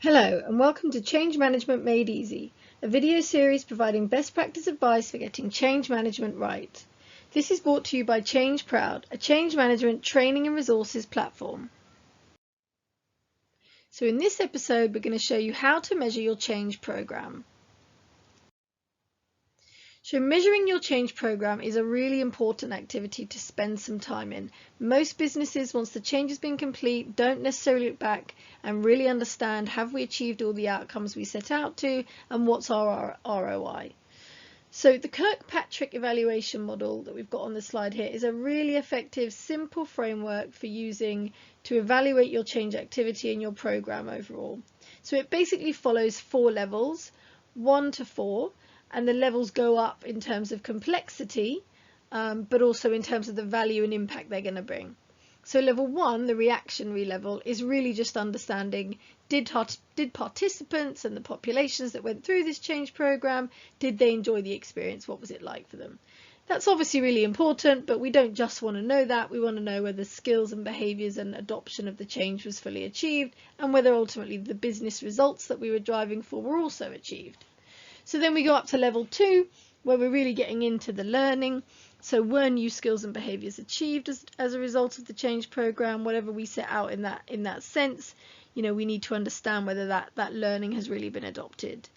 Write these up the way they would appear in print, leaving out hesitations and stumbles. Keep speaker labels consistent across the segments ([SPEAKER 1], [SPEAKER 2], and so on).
[SPEAKER 1] Hello and welcome to Change Management Made Easy, a video series providing best practice advice for getting change management right. This is brought to you by Change Proud, a change management training and resources platform. So in this episode, we're going to show you how to measure your change program. So measuring your change program is a really important activity to spend some time in. Most businesses, once the change has been complete, don't necessarily look back and really understand, have we achieved all the outcomes we set out to, and what's our ROI. So the Kirkpatrick evaluation model that we've got on the slide here is a really effective, simple framework for using to evaluate your change activity and your program overall. So it basically follows 4 levels, 1 to 4. And the levels go up in terms of complexity, but also in terms of the value and impact they're going to bring. So level 1, the reactionary level, is really just understanding, did participants and the populations that went through this change program, did they enjoy the experience? What was it like for them? That's obviously really important, but we don't just want to know that. We want to know whether skills and behaviours and adoption of the change was fully achieved, and whether ultimately the business results that we were driving for were also achieved. So then we go up to level 2, where we're really getting into the learning. So were new skills and behaviours achieved as a result of the change program? Whatever we set out in that sense, we need to understand whether that learning has really been adopted.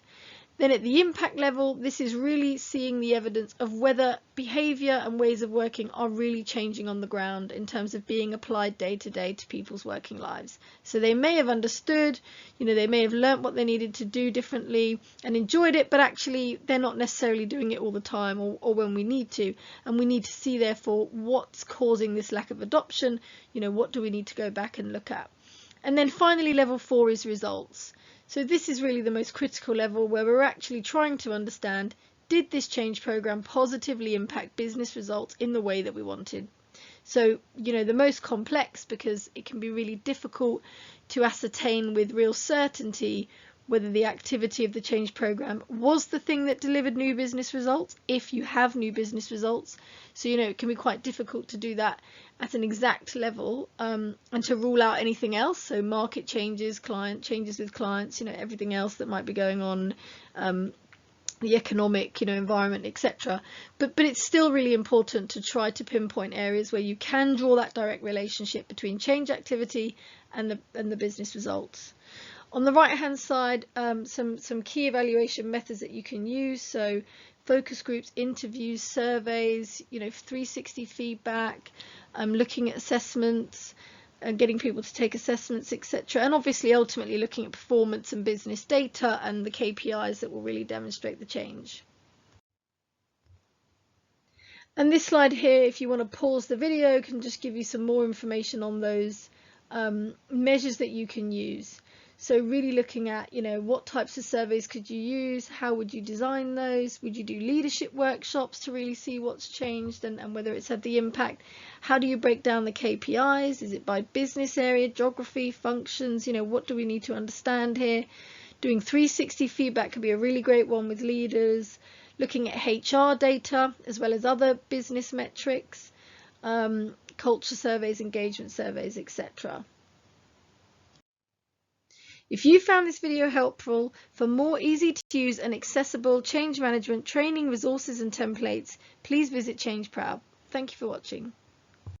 [SPEAKER 1] Then at the impact level, this is really seeing the evidence of whether behaviour and ways of working are really changing on the ground in terms of being applied day to day to people's working lives. So they may have understood, they may have learnt what they needed to do differently and enjoyed it, but actually they're not necessarily doing it all the time or when we need to. And we need to see, therefore, what's causing this lack of adoption, what do we need to go back and look at. And then finally, level 4 is results. So this is really the most critical level, where we're actually trying to understand, did this change program positively impact business results in the way that we wanted? So, the most complex, because it can be really difficult to ascertain with real certainty whether the activity of the change program was the thing that delivered new business results, if you have new business results. So, it can be quite difficult to do that at an exact level and to rule out anything else. So market changes, client changes with clients, everything else that might be going on, the economic, environment, etc. But it's still really important to try to pinpoint areas where you can draw that direct relationship between change activity and the business results. On the right hand side, some key evaluation methods that you can use. So focus groups, interviews, surveys, 360 feedback, looking at assessments and getting people to take assessments, etc. And obviously ultimately looking at performance and business data and the KPIs that will really demonstrate the change. And this slide here, if you want to pause the video, can just give you some more information on those measures that you can use. So really looking at, what types of surveys could you use? How would you design those? Would you do leadership workshops to really see what's changed and whether it's had the impact? How do you break down the KPIs? Is it by business area, geography, functions? What do we need to understand here? Doing 360 feedback could be a really great one with leaders. Looking at HR data as well as other business metrics, culture surveys, engagement surveys, etc. If you found this video helpful, for more easy to use and accessible change management training, resources and templates, please visit Change Proud. Thank you for watching.